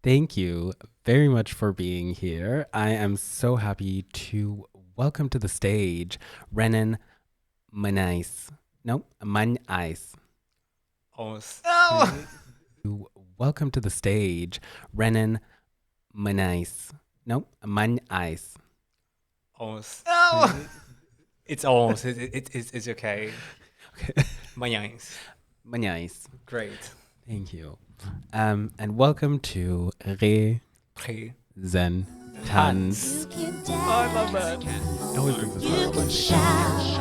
Thank you very much for being here. I am so happy to welcome to the stage Renan Manais. No, Manais. Almost. Welcome to the stage Renan Manais. No, Manais. Almost. It's almost. It's okay. Manhãs. Manais. Great. Thank you. And welcome to Pré. Zen Tans. I love that. I always bring this part up. Shout.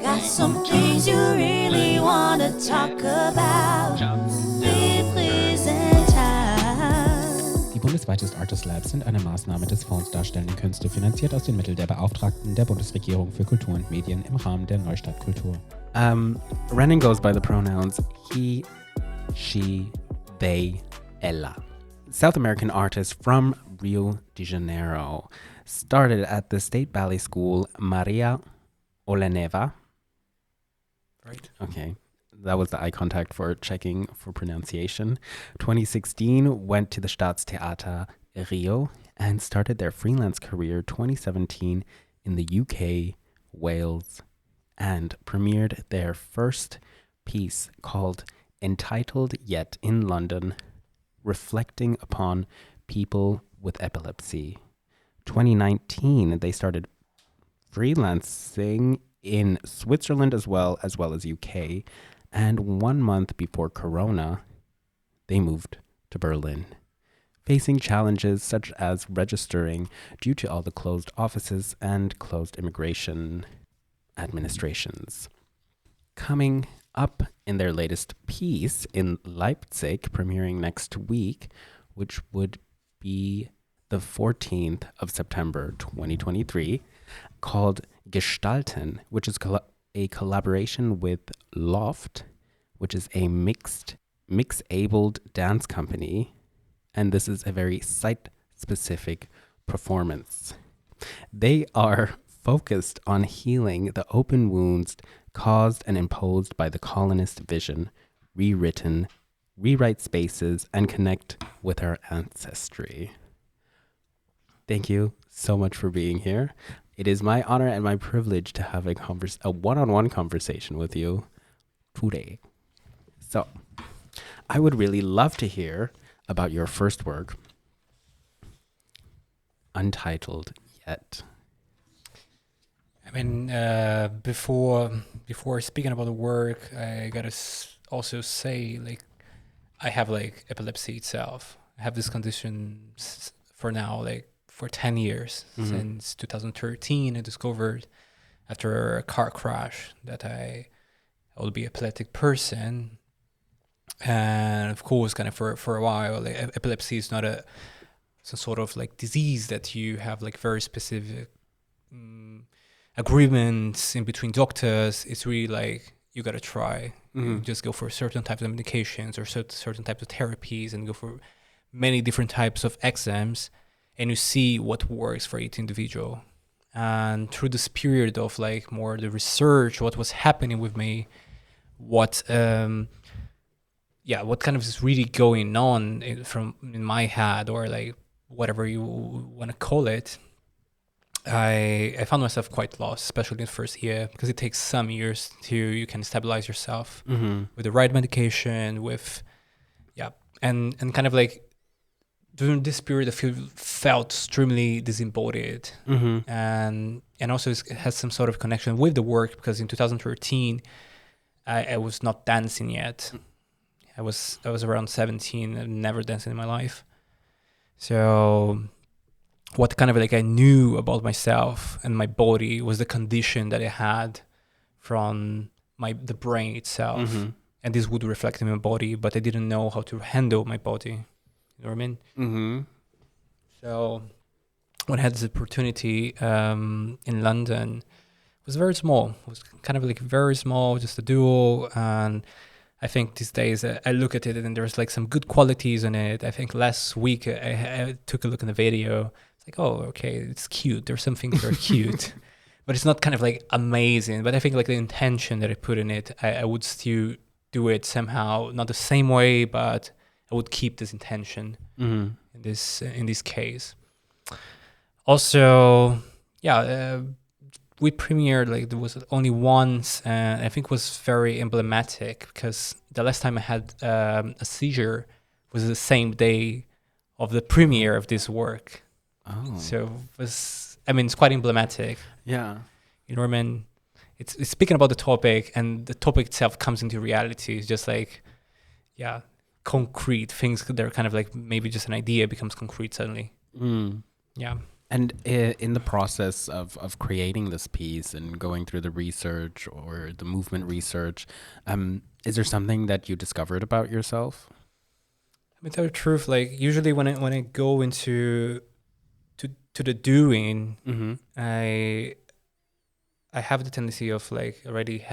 Got some things you really want to talk about. Die Bundesweiten Artist Labs sind eine Maßnahme des Fonds Darstellende Künste, finanziert aus den Mitteln der Beauftragten der Bundesregierung für Kultur und Medien im Rahmen der NEUSTART Kultur. Renan goes by the pronouns he, she, they, ella. South American artist from Rio de Janeiro. Started at the State Ballet School Maria Oleneva. Right. Okay. That was the eye contact for checking for pronunciation. 2016, went to the Staatstheater Rio and started their freelance career 2017 in the UK, Wales, and premiered their first piece called Entitled Yet in London, reflecting upon people with epilepsy. 2019, they started freelancing in Switzerland as well as UK. And 1 month before Corona, they moved to Berlin, facing challenges such as registering due to all the closed offices and closed immigration administrations. Coming up in their latest piece in Leipzig, premiering next week, which would be the 14th of September 2023, called Gestalten, which is a collaboration with LOFFT, which is a mix-abled dance company, and this is a very site-specific performance. They are focused on healing the open wounds caused and imposed by the colonist vision, rewrite spaces, and connect with our ancestry. Thank you so much for being here. It is my honor and my privilege to have a one-on-one conversation with you today. So, I would really love to hear about your first work, Untitled Yet. I mean, before speaking about the work, I gotta also say, like, I have like epilepsy itself. I have this condition for now, like, for 10 years. Mm-hmm. Since 2013, I discovered after a car crash that I will be an epileptic person. And of course, kind of for a while, like, epilepsy is not some sort of like disease that you have like very specific agreements in between doctors. It's really like you got to try. Mm-hmm. You just go for certain types of medications or certain types of therapies and go for many different types of exams. And you see what works for each individual. And through this period of like more the research, what was happening with me, what kind of is really going on in my head, or like whatever you want to call it, I found myself quite lost, especially in the first year, because it takes some years you can stabilize yourself with the right medication, and kind of like, during this period, I felt extremely disembodied, and also it has some sort of connection with the work, because in 2013, I was not dancing yet. I was around 17 and never danced in my life. So what kind of like I knew about myself and my body was the condition that I had from the brain itself, and this would reflect in my body, but I didn't know how to handle my body. You know what I mean? Mm-hmm. So when I had this opportunity in London, it was very small. It was kind of like very small, just a duo. And I think these days I look at it and there's like some good qualities in it. I think last week I took a look in the video. It's like, oh, okay, it's cute. There's some things that are cute, but it's not kind of like amazing. But I think like the intention that I put in it, I would still do it somehow, not the same way, but I would keep this intention Mm-hmm. in this case. Also, we premiered, like, there was only once, and I think it was very emblematic because the last time I had a seizure was the same day of the premiere of this work. Oh. So it was, I mean, it's quite emblematic. Yeah. You know what I mean? It's speaking about the topic, and the topic itself comes into reality. It's just like, concrete things that are kind of like maybe just an idea becomes concrete suddenly. Mm. Yeah. And in the process of creating this piece and going through the research or the movement research, is there something that you discovered about yourself? I mean, tell the truth, like usually when I go into to the doing, Mm-hmm. I have the tendency of like already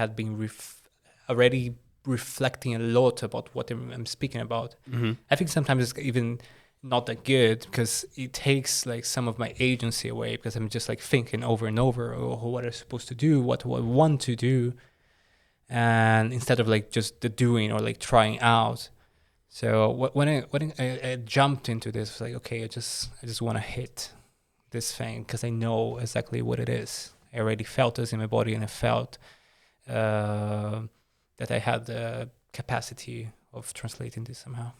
reflecting a lot about what I'm speaking about. Mm-hmm. I think sometimes it's even not that good because it takes like some of my agency away because I'm just like thinking over and over, what I'm supposed to do, what I want to do, and instead of like just the doing or like trying out. So when I jumped into this, it's like, okay, I just want to hit this thing because I know exactly what it is. I already felt this in my body, and I felt that I had the capacity of translating this somehow.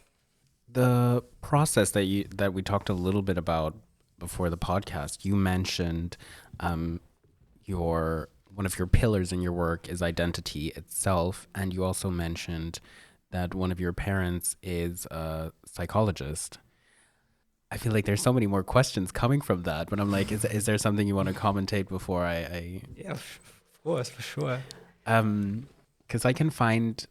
The process that we talked a little bit about before the podcast, you mentioned one of your pillars in your work is identity itself, and you also mentioned that one of your parents is a psychologist. I feel like there's so many more questions coming from that, but I'm like, is there something you want to commentate before I Yeah, of course, for sure. because I can find,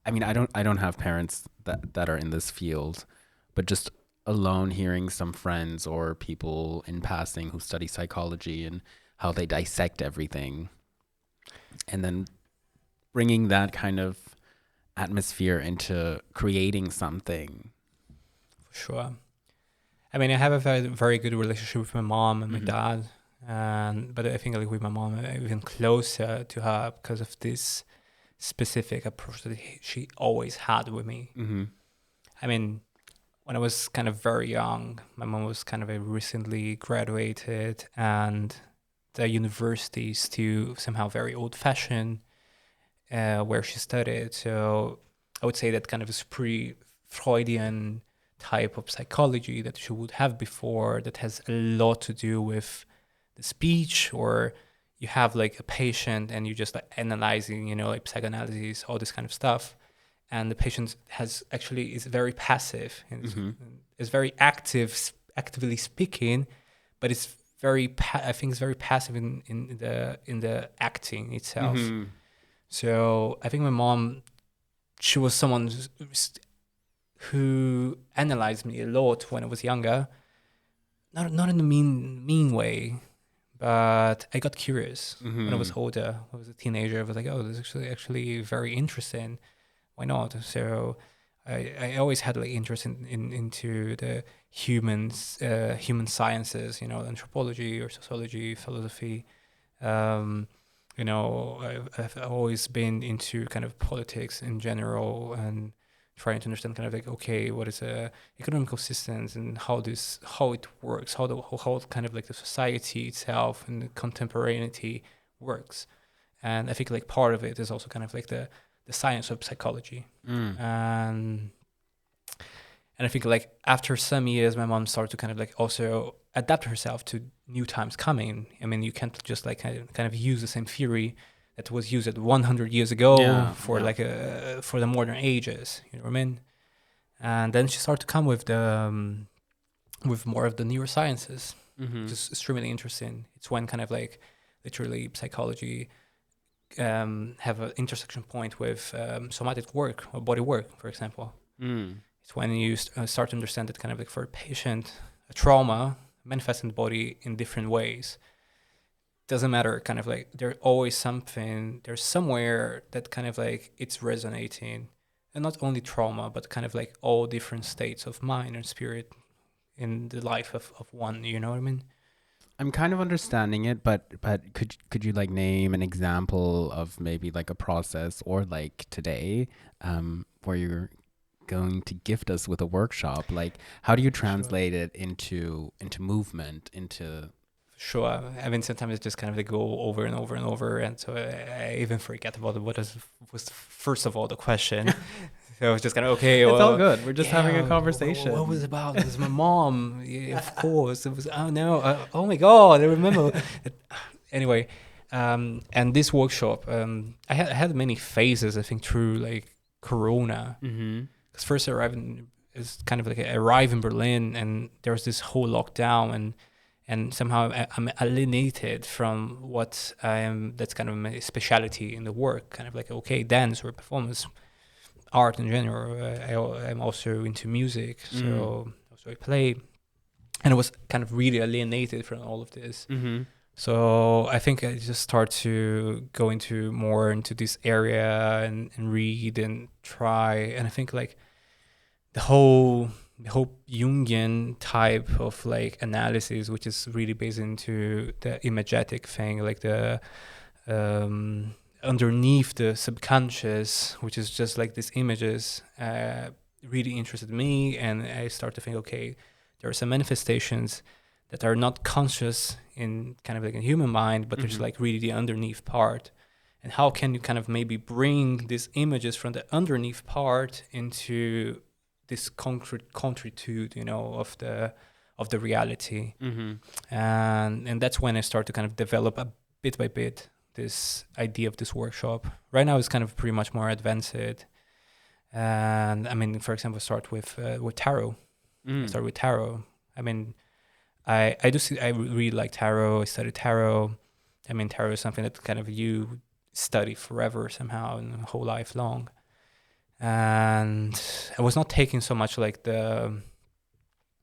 I mean, I don't have parents that are in this field, but just alone hearing some friends or people in passing who study psychology and how they dissect everything, and then bringing that kind of atmosphere into creating something. For sure. I mean, I have a very, very good relationship with my mom and my dad, but I think like with my mom, I'm even closer to her because of this specific approach that she always had with me. Mm-hmm. I mean, when I was kind of very young, my mom was kind of a recently graduated, and the university is still somehow very old-fashioned where she studied. So I would say that kind of is pre-Freudian type of psychology that she would have before, that has a lot to do with the speech, or you have like a patient and you just like analyzing, like psychoanalysis, all this kind of stuff, and the patient is very passive and is very actively speaking, but it's very I think it's very passive in the acting itself. So I think my mom, she was someone who analyzed me a lot when I was younger, not in a mean way, but I got curious when I was older. I was a teenager. I was like, oh, this is actually very interesting. Why not? So I always had like interest into the human sciences, anthropology or sociology, philosophy. I've always been into kind of politics in general and trying to understand kind of like, okay, what is economical systems and how it works, how kind of like the society itself and the contemporaneity works. And I think like part of it is also kind of like the science of psychology. And I think like after some years, my mom started to kind of like also adapt herself to new times coming. I mean, you can't just like kind of use the same theory that was used 100 years ago for the modern ages. You know what I mean? And then she started to come with with more of the neurosciences, which is extremely interesting. It's when kind of like literally psychology have an intersection point with somatic work or body work, for example. It's when you start to understand that kind of like for a patient, a trauma manifests in the body in different ways. Doesn't matter, kind of like there's always there's somewhere that kind of like it's resonating, and not only trauma, but kind of like all different states of mind and spirit in the life of one, you know what I mean? I'm kind of understanding it, but could you like name an example of maybe like a process or like today where you're going to gift us with a workshop. Like, how do you translate it into movement, into... Sure. I mean, sometimes it's just kind of like go over and over and over, and so I even forget about was first of all the question. So I was just kind of, okay, it's well, all good. We're just having a conversation. What was it about? It was my mom. Yeah, of course. It was, oh no, oh my God, I remember. Anyway, and this workshop, I had many phases, I think, through like Corona. Because first I arrived in Berlin, and there was this whole lockdown, and somehow I'm alienated from what I am. That's kind of my specialty in the work, kind of like, okay, dance or performance, art in general. I'm also into music, so I play, and I was kind of really alienated from all of this. So I think I just start to go more into this area and read and try, and I think like the whole Jungian type of like analysis, which is really based into the imagetic thing, like the underneath the subconscious, which is just like these images, really interested me. And I start to think, okay, there are some manifestations that are not conscious in kind of like a human mind, but there's like really the underneath part. And how can you kind of maybe bring these images from the underneath part into this concrete concretude, of the reality. And that's when I start to kind of develop a bit by bit this idea of this workshop. Right now it's kind of pretty much more advanced. And I mean, for example, start with tarot. I start with tarot. I mean, I really like tarot. I study tarot. I mean, tarot is something that kind of you study forever somehow and whole life long. And I was not taking so much like the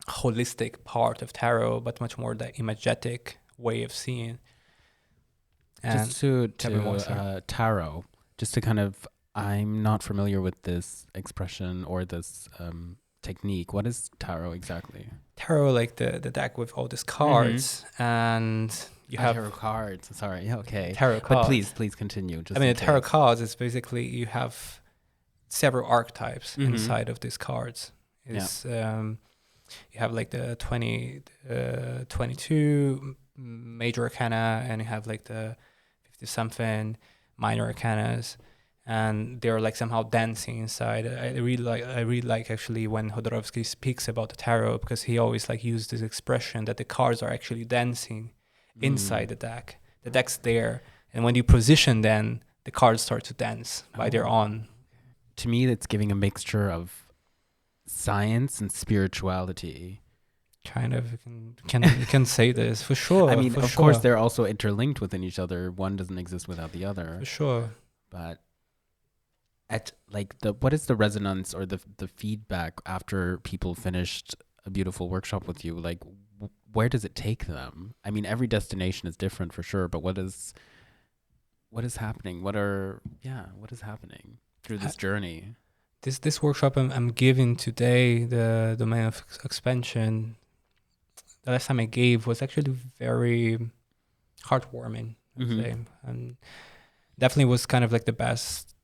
holistic part of tarot, but much more the imagetic way of seeing. And just to tarot, just to kind of, I'm not familiar with this expression or this technique. What is tarot exactly? Tarot, like the deck with all these cards, and you have tarot cards. Sorry, okay. Tarot cards. But please continue. Just the tarot cards is basically you have several archetypes inside of these cards. You have like the 22 major arcana, and you have like the 50-something minor arcanas, and they're like somehow dancing inside. I really like actually when Jodorowsky speaks about the tarot, because he always like used this expression that the cards are actually dancing inside the deck. The deck's there, and when you position, then the cards start to dance by their own. To me, it's giving a mixture of science and spirituality. Kind of, you can say this for sure. I mean, of course, they're also interlinked within each other. One doesn't exist without the other. For sure. But at like what is the resonance or the feedback after people finished a beautiful workshop with you? Like, where does it take them? I mean, every destination is different for sure, but what is happening? What is happening through this journey? This workshop I'm giving today, the domain of expansion, the last time I gave was actually very heartwarming, I'd say. And definitely was kind of like the best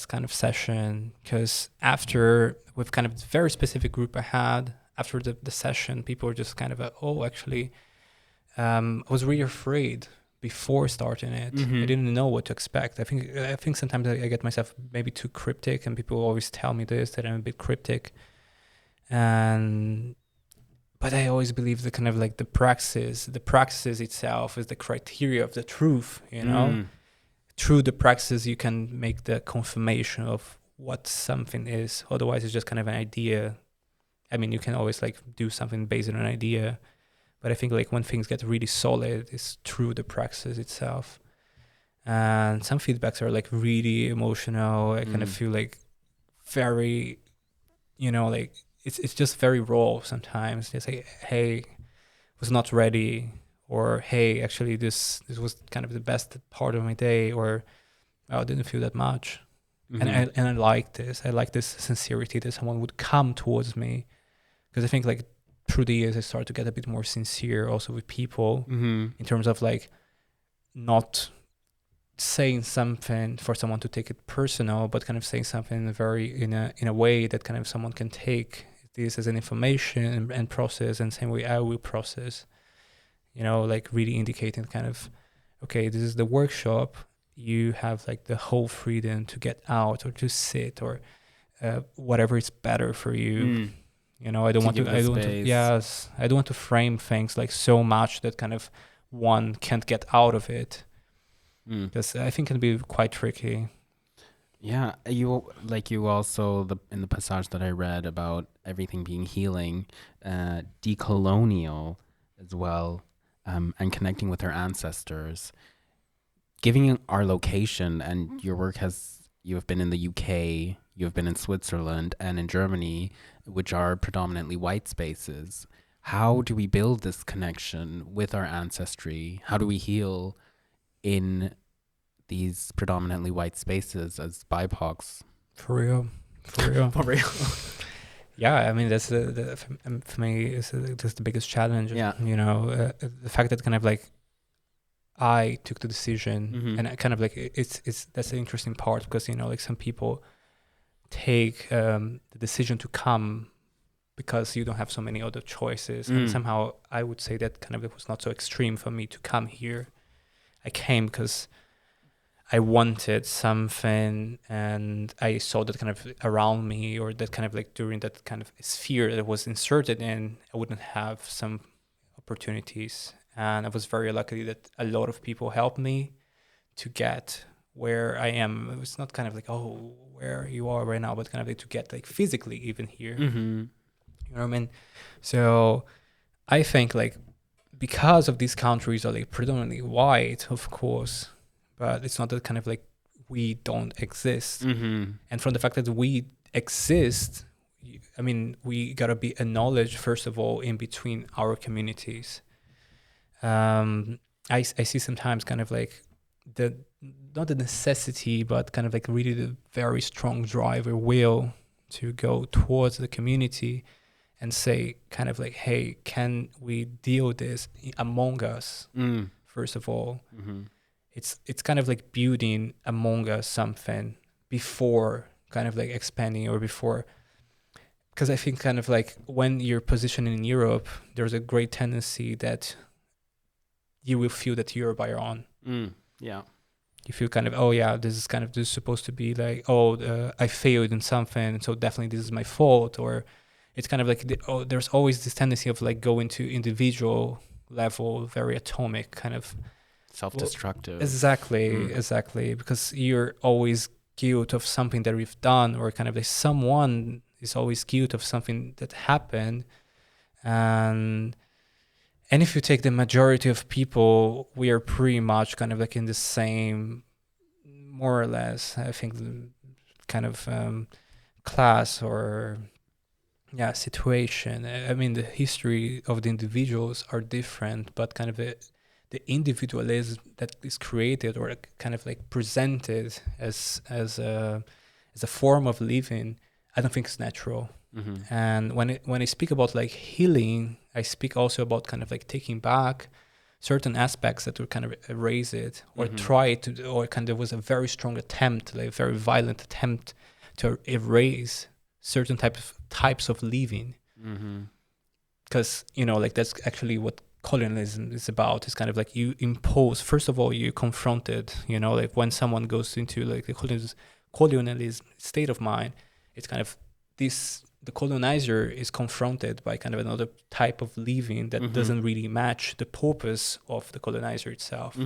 kind of session, because after, with kind of the very specific group I had, after the session, people were just kind of actually, I was really afraid before starting it. I didn't know what to expect. I think sometimes I get myself maybe too cryptic, and people always tell me this, that I'm a bit cryptic. But I always believe that kind of like the praxis itself is the criteria of the truth, Through the praxis, you can make the confirmation of what something is. Otherwise, it's just kind of an idea. I mean, you can always like do something based on an idea. But I think like when things get really solid, it's through the praxis itself. And some feedbacks are like really emotional. I kind of feel like very, like it's just very raw sometimes. They say, hey, was not ready. Or, hey, actually this was kind of the best part of my day. Or, I didn't feel that much. And I like this. I like this sincerity that someone would come towards me. Because I think like through the years, I started to get a bit more sincere also with people in terms of like not saying something for someone to take it personal, but kind of saying something in a way that kind of someone can take this as an information and process, and same way I will process, like really indicating kind of, okay, this is the workshop. You have like the whole freedom to get out or to sit or whatever is better for you. I don't want to frame things like so much that kind of one can't get out of it. Because I think it can be quite tricky. Yeah, you also in the passage that I read about everything being healing, decolonial as well, and connecting with our ancestors, giving our location. And your work you have been in the UK, you have been in Switzerland and in Germany, which are predominantly white spaces. How do we build this connection with our ancestry? How do we heal in these predominantly white spaces as BIPOCs? For real. Yeah, I mean that's for me that's the biggest challenge. Yeah. The fact that kind of like I took the decision, and I kind of like it's that's the interesting part, because like some people take the decision to come because you don't have so many other choices, and somehow I would say that kind of it was not so extreme for me to come here. I came because I wanted something, and I saw that kind of around me, or that kind of like during that kind of sphere that I was inserted in, I wouldn't have some opportunities. And I was very lucky that a lot of people helped me to get where I am. It was not kind of like, oh, where you are right now, but kind of like to get like physically even here. You know what I mean? So I think like because of these countries are like predominantly white, of course, but it's not that kind of like we don't exist. And from the fact that we exist, I mean, we gotta be acknowledged first of all in between our communities. I see sometimes kind of like not the necessity, but kind of like really the very strong drive or will to go towards the community and say kind of like, hey, can we deal this among us first of all? It's kind of like building among us something before kind of like expanding, or before, because I think kind of like when you're positioned in Europe, there's a great tendency that you will feel that you're by your own. Yeah. You feel kind of, oh yeah, this is supposed to be like, I failed in something, so definitely this is my fault. Or it's kind of like, there's always this tendency of like going to individual level, very atomic kind of. Self-destructive. Exactly. Because you're always guilty of something that we've done, or kind of like someone is always guilty of something that happened. And if you take the majority of people, we are pretty much kind of like in the same, more or less, I think, kind of class or situation. I mean, the history of the individuals are different, but kind of the individualism that is created or kind of like presented as a form of living, I don't think it's natural. And when I speak about like healing, I speak also about kind of like taking back certain aspects that were kind of erased or try to, or kind of was a very strong attempt, like a very violent attempt to erase certain types of living. Because like that's actually what colonialism is about. It's kind of like you impose, first of all, you confronted, like when someone goes into like the colonialism state of mind, it's kind of the colonizer is confronted by kind of another type of living that doesn't really match the purpose of the colonizer itself.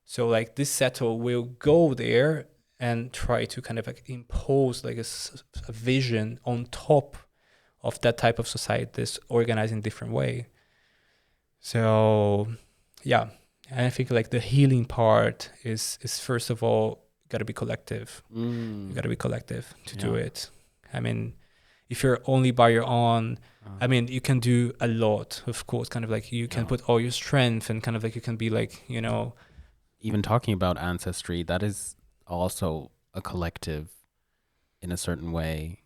So like this settler will go there and try to kind of like impose like a vision on top of that type of society that's organized in a different way. So yeah, and I think like the healing part is first of all got to be collective. You got to be collective to do it. I mean, if you're only by your own, I mean, you can do a lot, of course, kind of like you can put all your strength and kind of like you can be like, Even talking about ancestry, that is also a collective in a certain way,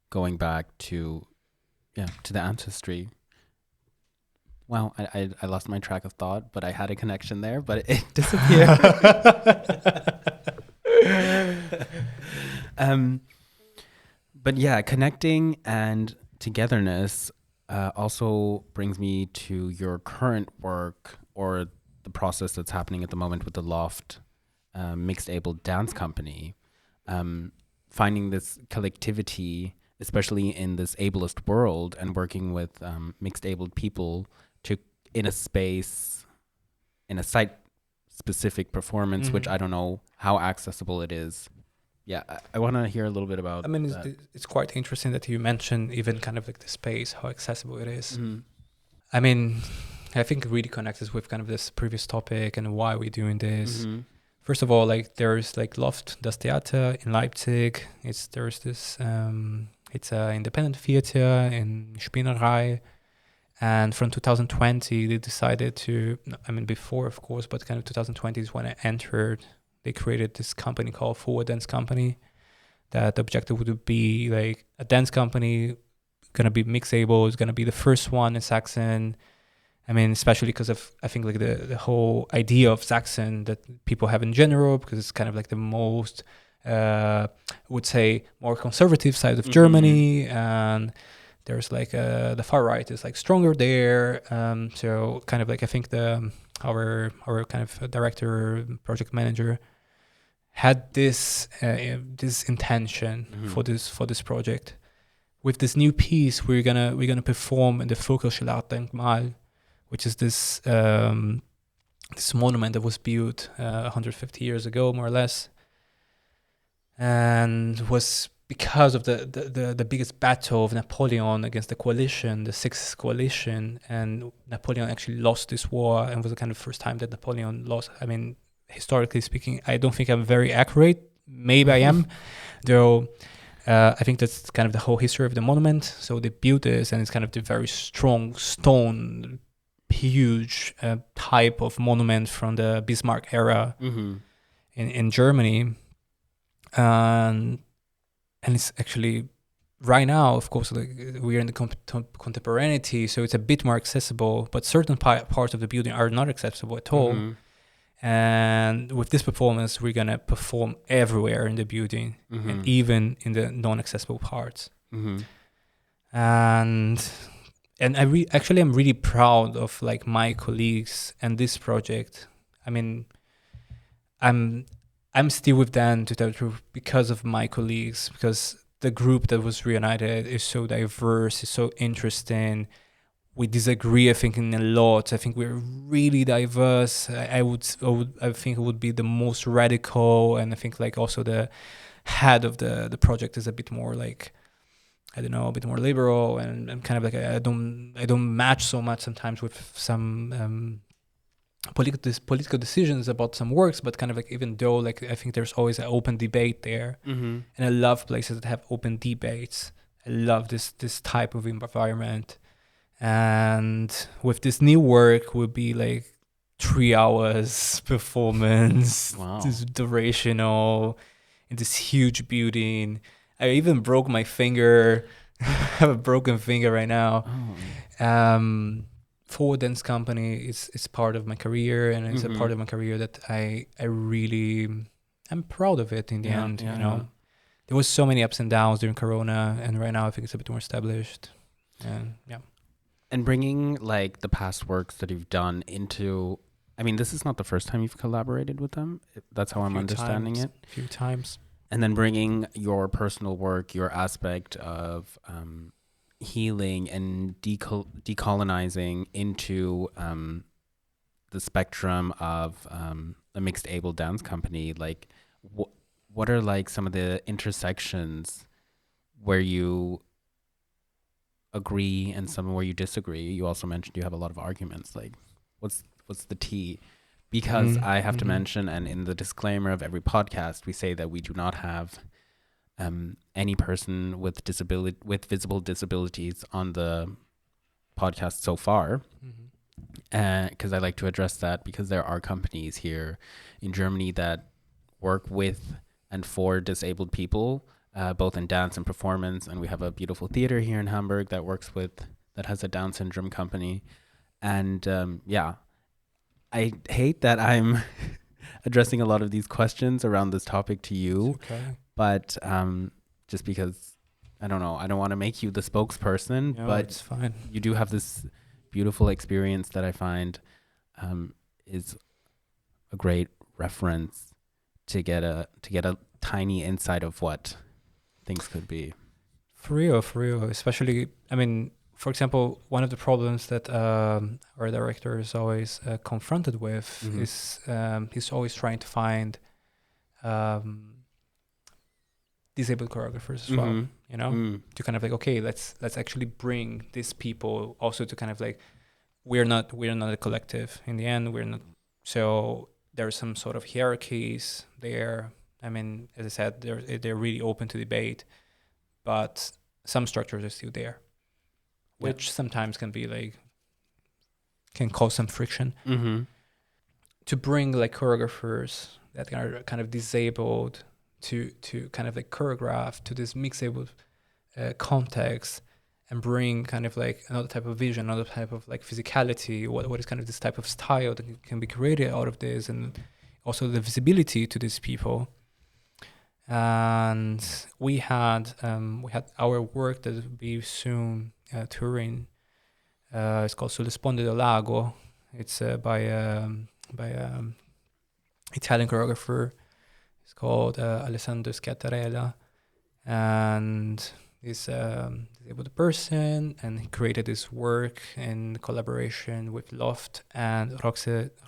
going back to the ancestry. Wow, I lost my track of thought, but I had a connection there, but it disappeared. But yeah, connecting and togetherness also brings me to your current work, or the process that's happening at the moment with the LOFFT Mixed Able Dance Company. Finding this collectivity, especially in this ableist world, and working with mixed abled people in a space, in a site-specific performance, which I don't know how accessible it is. Yeah, I want to hear a little bit about that. It's quite interesting that you mentioned even kind of like the space, how accessible it is. I mean, I think it really connects with kind of this previous topic and why we're doing this. First of all, like there's like LOFFT Theater in Leipzig. There's this it's an independent theater in Spinnerei. And from 2020, they decided to, before, of course, but kind of 2020 is when I entered. They created this company called Forward Dance Company. That the objective would be like a dance company, going to be mixed able. It's going to be the first one in Saxon. I mean, especially because of, I think, like the whole idea of Saxon that people have in general, because it's kind of like the most, I would say, more conservative side of Germany. And there's like the far right is like stronger there. So kind of like I think our kind of director, project manager, had this intention for this project. With this new piece, we're gonna perform in the Vogelschild-Denkmal, which is this monument that was built 150 years ago, more or less, and was because of the biggest battle of Napoleon against the coalition, the Sixth Coalition, and Napoleon actually lost this war, and was the kind of first time that Napoleon lost. I mean, historically speaking, I don't think I'm very accurate. Maybe I am, though. I think that's kind of the whole history of the monument. So they built this, and it's kind of the very strong stone, huge type of monument from the Bismarck era in Germany. And it's actually right now, of course, like we're in the contemporaneity, so it's a bit more accessible, but certain parts of the building are not accessible at all. And with this performance, we're gonna perform everywhere in the building, and even in the non-accessible parts. And actually, I'm really proud of like my colleagues and this project. I mean, I'm still with Dan, to tell the truth, because of my colleagues, because the group that was reunited is so diverse, is so interesting. We disagree, I think, in a lot. I think we're really diverse. I think it would be the most radical, and I think like also the head of the project is a bit more like, I don't know, a bit more liberal, and kind of like I don't match so much sometimes with some political decisions about some works, but kind of like, even though like I think there's always an open debate there, and I love places that have open debates. I love this type of environment. And with this new work will be like 3 hours performance. Wow. This durational in this huge building. I even broke my finger. I have a broken finger right now. Forward Dance Company is part of my career, and it's a part of my career that I really am proud of it in the end. You know, there was so many ups and downs during Corona, and right now I think it's a bit more established. And And bringing like the past works that you've done into, I mean, this is not the first time you've collaborated with them. That's how I'm understanding it. A few times. And then bringing your personal work, your aspect of healing and decolonizing into the spectrum of a mixed able dance company. Like, what are like some of the intersections where you agree and some where you disagree? You also mentioned you have a lot of arguments. Like, what's the tea? Because I have to mention, and in the disclaimer of every podcast, we say that we do not have any person with visible disabilities on the podcast so far. Because I like to address that, because there are companies here in Germany that work with and for disabled people, both in dance and performance. And we have a beautiful theater here in Hamburg that has a Down syndrome company. And I hate that I'm addressing a lot of these questions around this topic to you, Okay. but just because, I don't know, I don't want to make you the spokesperson, No, but it's fine. you do have this beautiful experience that I find is a great reference to get a tiny insight of what things could be. For real. Especially, I mean, for example, one of the problems that our director is always confronted with is he's always trying to find disabled choreographers as well. You know, to kind of like, okay, let's actually bring these people also to kind of like, we're not a collective in the end. We're not. So there's some sort of hierarchies there. I mean, as I said, they're really open to debate, but some structures are still there, which sometimes can be like, can cause some friction. To bring like choreographers that are kind of disabled to kind of like choreograph to this mixable context and bring kind of like another type of vision, another type of like physicality, what is kind of this type of style that can be created out of this, and also the visibility to these people. And we had our work that will be soon touring. It's called Sulle Sponde del Lago. It's by Italian choreographer. It's called Alessandro Schiattarella, and he's a disabled person, and he created this work in collaboration with LOFFT and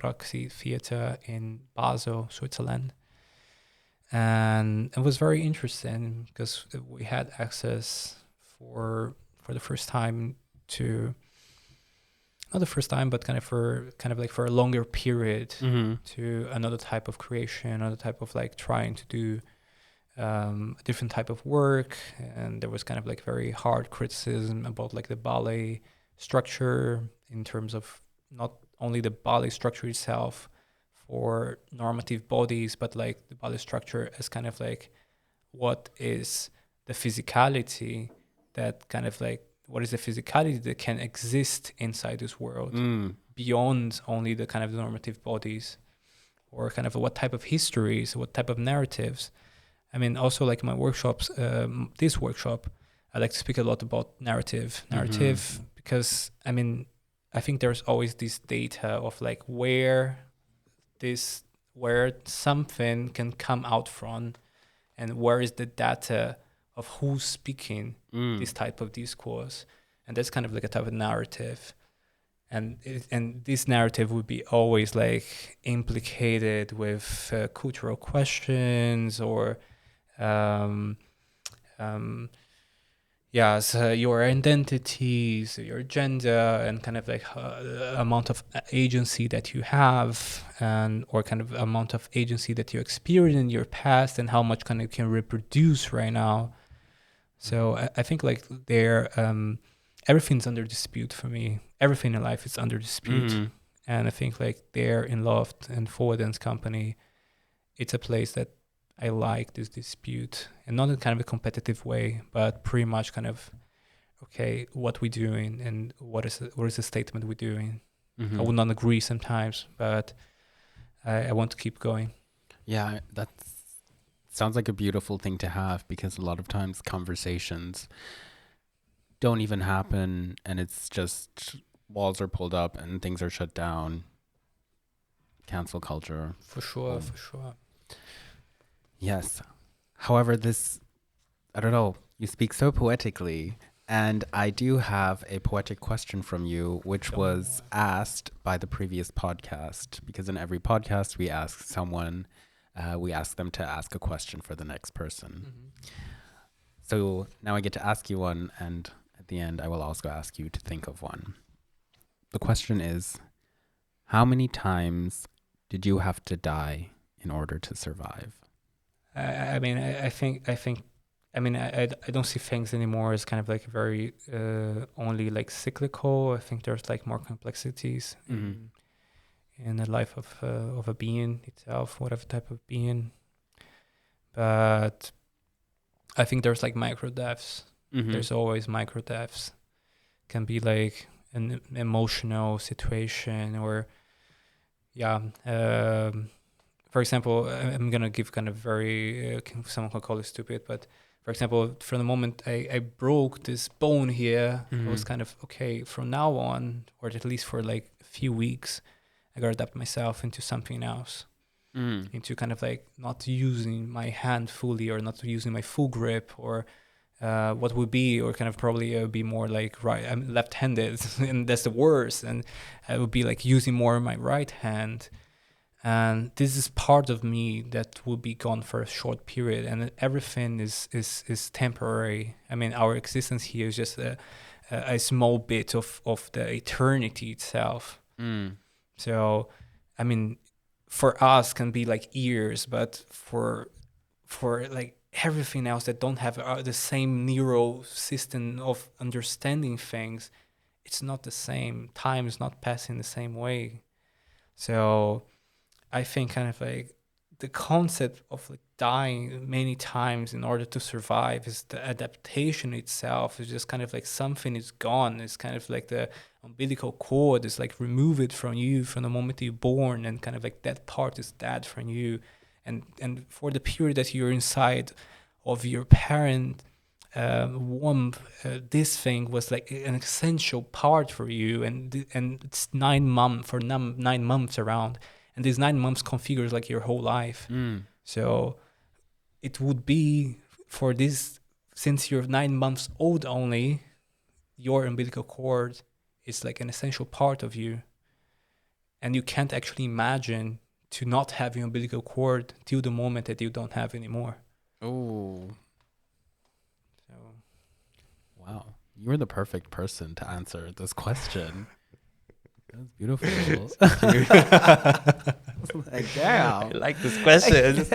Roxy Theater in Basel, Switzerland. And it was very interesting because we had access for the first time to, not the first time, but kind of for a longer period to another type of creation, another type of like trying to do a different type of work. And there was kind of like very hard criticism about like the ballet structure in terms of not only the ballet structure itself for normative bodies, but like the ballet structure as kind of like what is the physicality that kind of like, what is the physicality that can exist inside this world beyond only the kind of normative bodies, or kind of what type of histories, what type of narratives. I mean, also like my workshops, this workshop, I like to speak a lot about narrative, because I mean, I think there's always this data of like where something can come out from, and where is the data of who's speaking this type of discourse. And that's kind of like a type of narrative. And this narrative would be always like implicated with cultural questions, or so your identities, your gender, and kind of like amount of agency that you have, and or kind of amount of agency that you experienced in your past, and how much kind of can reproduce right now. So I think like everything's under dispute for me. Everything in life is under dispute. And I think like there in LOFFT and Forward Dance Company, it's a place that I like this dispute, and not in kind of a competitive way, but pretty much kind of, okay, what we're doing and what is the statement we're doing. I would not agree sometimes, but I want to keep going. Yeah, that sounds like a beautiful thing to have, because a lot of times conversations don't even happen, and it's just walls are pulled up and things are shut down. Cancel culture. For sure, for sure. Yes. However, I don't know, you speak so poetically, and I do have a poetic question from you, which was asked by the previous podcast, because in every podcast we ask someone, we ask them to ask a question for the next person. So now I get to ask you one, and at the end I will also ask you to think of one. The question is, how many times did you have to die in order to survive? I mean, I think, I mean, I don't see things anymore as kind of like very only like cyclical. I think there's like more complexities in the life of a being itself, whatever type of being. But I think there's like micro deaths. There's always micro deaths. Can be like an emotional situation, or for example, I'm gonna give kind of very someone can call it stupid, but for example, from the moment I broke this bone here, it was kind of okay. From now on, or at least for like a few weeks, I gotta adapt myself into something else, into kind of like not using my hand fully, or not using my full grip, or what would be, or kind of probably be more like I'm left-handed, and that's the worst, and I would be like using more my right hand. And this is part of me that will be gone for a short period, and everything is temporary. I mean, our existence here is just a small bit of the eternity itself. So, I mean, for us can be like years, but for like everything else that don't have the same neural system of understanding things, it's not the same. Time is not passing the same way. So I think kind of like the concept of like dying many times in order to survive is the adaptation itself. Is just kind of like something is gone. It's kind of like the umbilical cord is like removed from you from the moment you're born, and kind of like that part is dead from you. And for the period that you're inside of your parent womb, this thing was like an essential part for you, and it's 9 months around. And these 9 months configures like your whole life. So it would be for this, since you're 9 months old only, your umbilical cord is like an essential part of you. And you can't actually imagine to not have your umbilical cord till the moment that you don't have anymore. Oh. So. Wow. You're the perfect person to answer this question. That's beautiful. Like, damn. I like this question.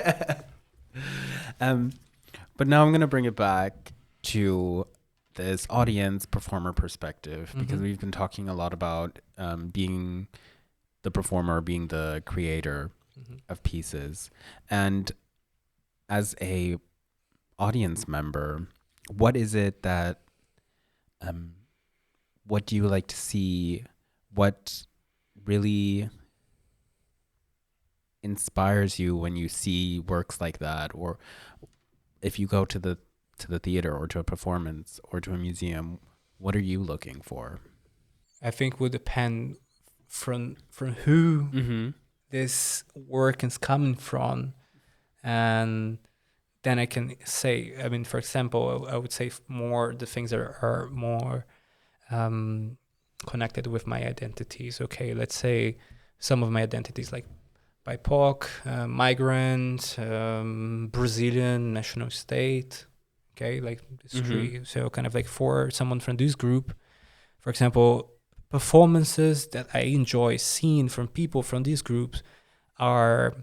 But now I'm going to bring it back to this audience performer perspective, because we've been talking a lot about being the performer, being the creator of pieces. And as a audience member, what is it that, what do you like to see? What really inspires you when you see works like that? Or if you go to the theater, or to a performance, or to a museum, what are you looking for? I think would depend from who this work is coming from. And then I can say, I mean, for example, I would say more the things that are more connected with my identities. Okay, let's say some of my identities like BIPOC, migrant, Brazilian, national state, okay, like these three. So kind of like for someone from this group, for example, performances that I enjoy seeing from people from these groups are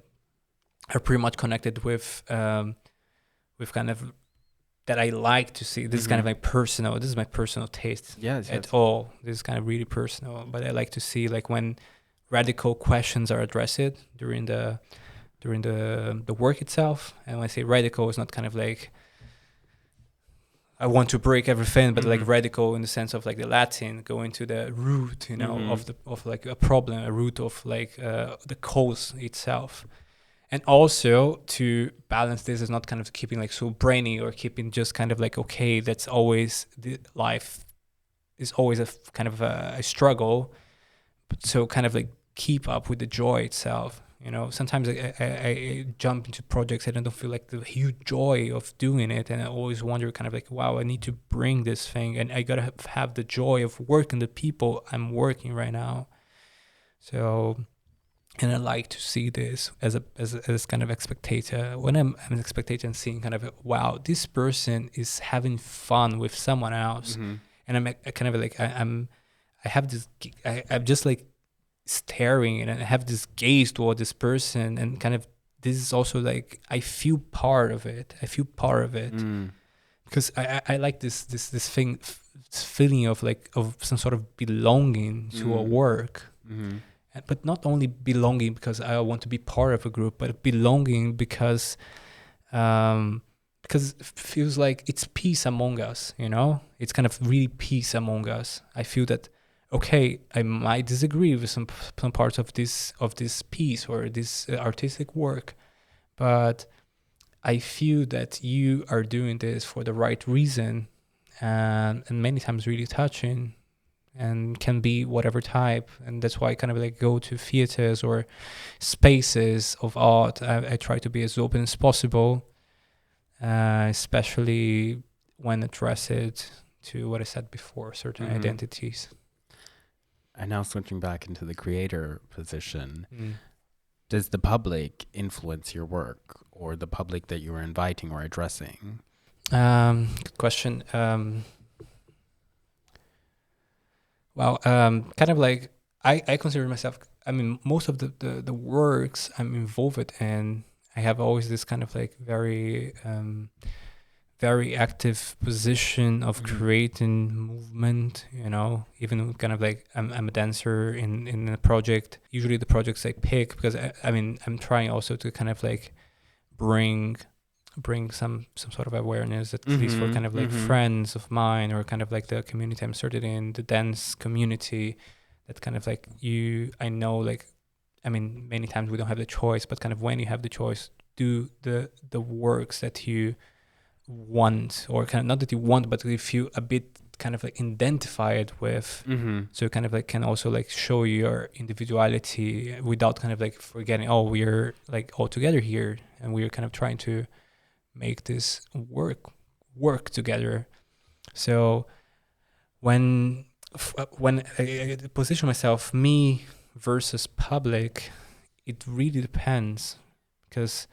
pretty much connected with kind of that I like to see. This is kind of like personal. This is my personal taste. Yes. All. This is kind of really personal. But I like to see like when radical questions are addressed during the work itself. And when I say radical, it's not kind of like I want to break everything, but like radical in the sense of like the Latin, going to the root, you know, of like a problem, a root of like the cause itself. And also to balance this is not kind of keeping like so brainy, or keeping just kind of like, okay, that's always the life is always a kind of a struggle. But so kind of like keep up with the joy itself. You know, sometimes I jump into projects and I don't feel like the huge joy of doing it. And I always wonder kind of like, wow, I need to bring this thing, and I got to have the joy of working the people I'm working right now. So, and I like to see this as kind of a spectator. When I'm a spectator and seeing kind of, wow, this person is having fun with someone else. And I'm kind of like, I'm just like staring, and I have this gaze toward this person, and kind of this is also like I feel part of it. Because I like this feeling of like of some sort of belonging to a work. But not only belonging because I want to be part of a group, but belonging because it feels like it's peace among us, you know? It's kind of really peace among us. I feel that, okay, I might disagree with some parts of this piece or this artistic work, but I feel that you are doing this for the right reason, and many times really touching, and can be whatever type. And that's why I kind of like go to theaters or spaces of art. I try to be as open as possible, especially when addressed to what I said before, certain identities. And now switching back into the creator position, does the public influence your work, or the public that you are inviting or addressing? Good question. Well, kind of like I consider myself, I mean, most of the works I'm involved in, I have always this kind of like very active position of creating movement, you know, even kind of like I'm a dancer in a project. Usually the projects I pick, because I'm trying also to kind of like bring some sort of awareness, at least for kind of like friends of mine, or kind of like the community I'm started in, the dance community, that kind of like I know, like, I mean, many times we don't have the choice, but kind of when you have the choice, do the works that you want, or kind of not that you want, but you feel a bit kind of like identified with, so kind of like can also like show your individuality without kind of like forgetting, oh, we're like all together here, and we're kind of trying to make this work together. So when I position myself, me versus public, it really depends, because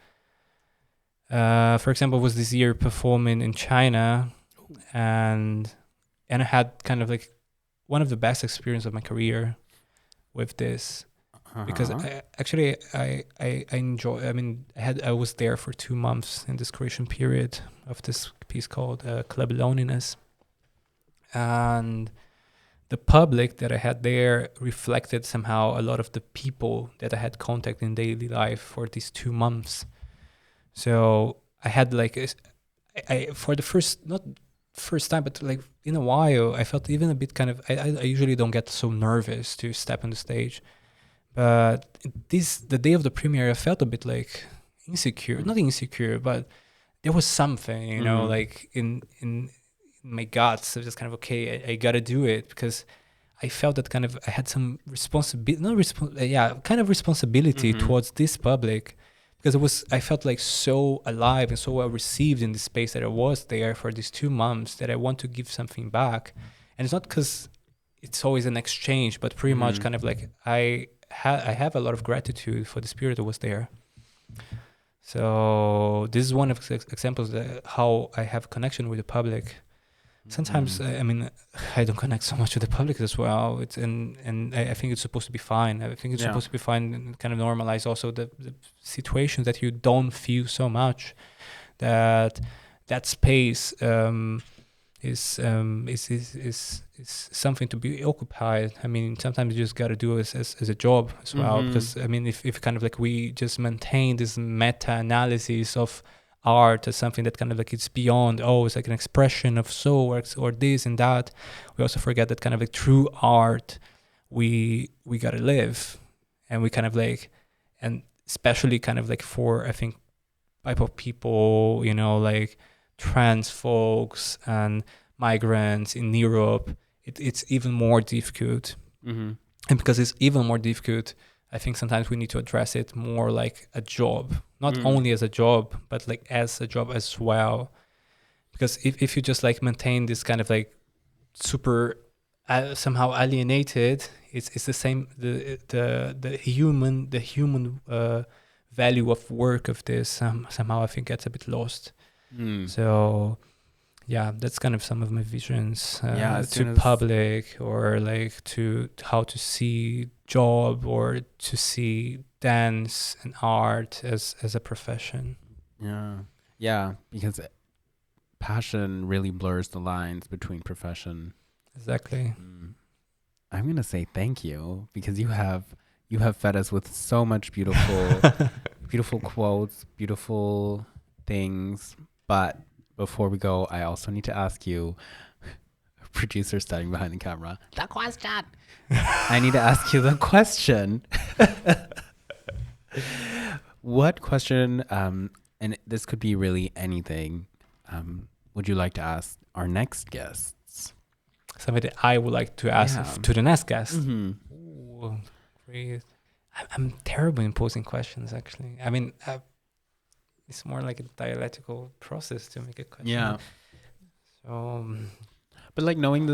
for example, I was this year performing in China, and I had kind of like one of the best experience of my career with this, because I enjoy. I mean, I was there for 2 months in this creation period of this piece called Club Loneliness, and the public that I had there reflected somehow a lot of the people that I had contact in daily life for these 2 months. So I had like, I for the not first time, but like in a while, I felt even a bit kind of, I usually don't get so nervous to step on the stage. But the day of the premiere, I felt a bit like insecure, not insecure, but there was something, you know, like in my guts. I was just kind of, okay, I gotta do it, because I felt that kind of, I had some responsibility, kind of responsibility towards this public, because I felt like so alive and so well received in the space that I was there for these 2 months, that I want to give something back. And it's not because it's always an exchange, but pretty much kind of like I have a lot of gratitude for the spirit that was there. So this is one of the examples that how I have connection with the public. Sometimes, I mean, I don't connect so much with the public as well. It's and I think it's supposed to be fine. I think it's supposed to be fine, and kind of normalize also the situations that you don't feel so much. That space is something to be occupied. I mean, sometimes you just got to do it as a job as well. Because I mean, if kind of like we just maintain this meta-analysis of art as something that kind of like it's beyond, oh, it's like an expression of soul, or this and that, we also forget that kind of like true art, we gotta live, and we kind of like, and especially kind of like for, I think, type of people, you know, like trans folks and migrants in Europe, it's even more difficult. And because it's even more difficult, I think sometimes we need to address it more like a job, not only as a job, but like as a job as well. Because if you just like maintain this kind of like super somehow alienated, it's the same, the human value of work of this somehow I think gets a bit lost. So yeah, that's kind of some of my visions to public, or like to how to see job, or to see dance and art as a profession. Yeah, because passion really blurs the lines between profession. Exactly. I'm gonna say thank you, because you have fed us with so much beautiful quotes, beautiful things. But before we go, I also need to ask you, producer standing behind the camera. The question. I need to ask you the question. What question, and this could be really anything, would you like to ask our next guests? Something that I would like to ask to the next guest. Mm-hmm. Ooh, great. I'm terrible in posing questions, actually. I mean, it's more like a dialectical process to make a question. Yeah. So, but like knowing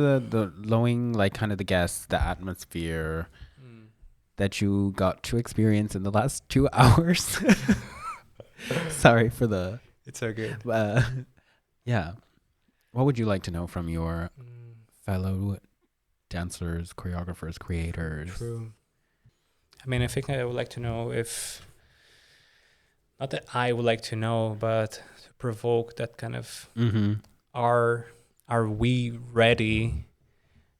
knowing like kind of the guests, the atmosphere that you got to experience in the last 2 hours. Sorry for the. it's so good. Yeah. What would you like to know from your fellow dancers, choreographers, creators? True. I mean, I think I would like to know if, not that I would like to know, but to provoke that kind of, are we ready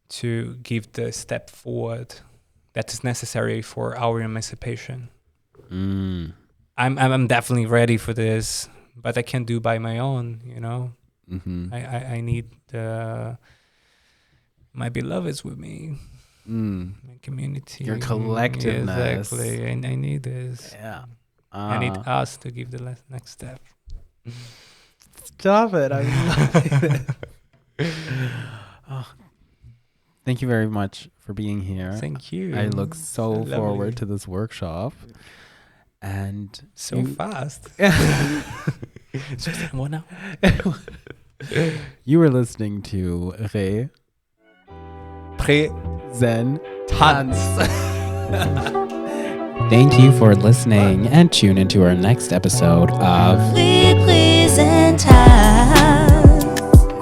to give the step forward that is necessary for our emancipation? I'm definitely ready for this, but I can't do by my own, you know? I need my beloveds with me. My community. Your collectiveness. Yeah, exactly. I need this. Yeah. I need us to give the next step. Stop it. I love it. Thank you very much for being here. Thank you. I look so forward to this workshop. And so fast. It's just 1 hour. You were listening to Represent. Thank you for listening and tune into our next episode of Represent.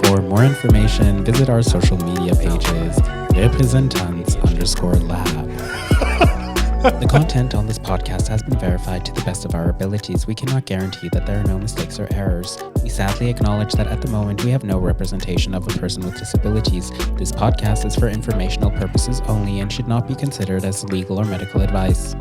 For more information, visit our social media pages, representants_lab. The content on this podcast has been verified to the best of our abilities. We cannot guarantee that there are no mistakes or errors. We sadly acknowledge that at the moment we have no representation of a person with disabilities. This podcast is for informational purposes only and should not be considered as legal or medical advice.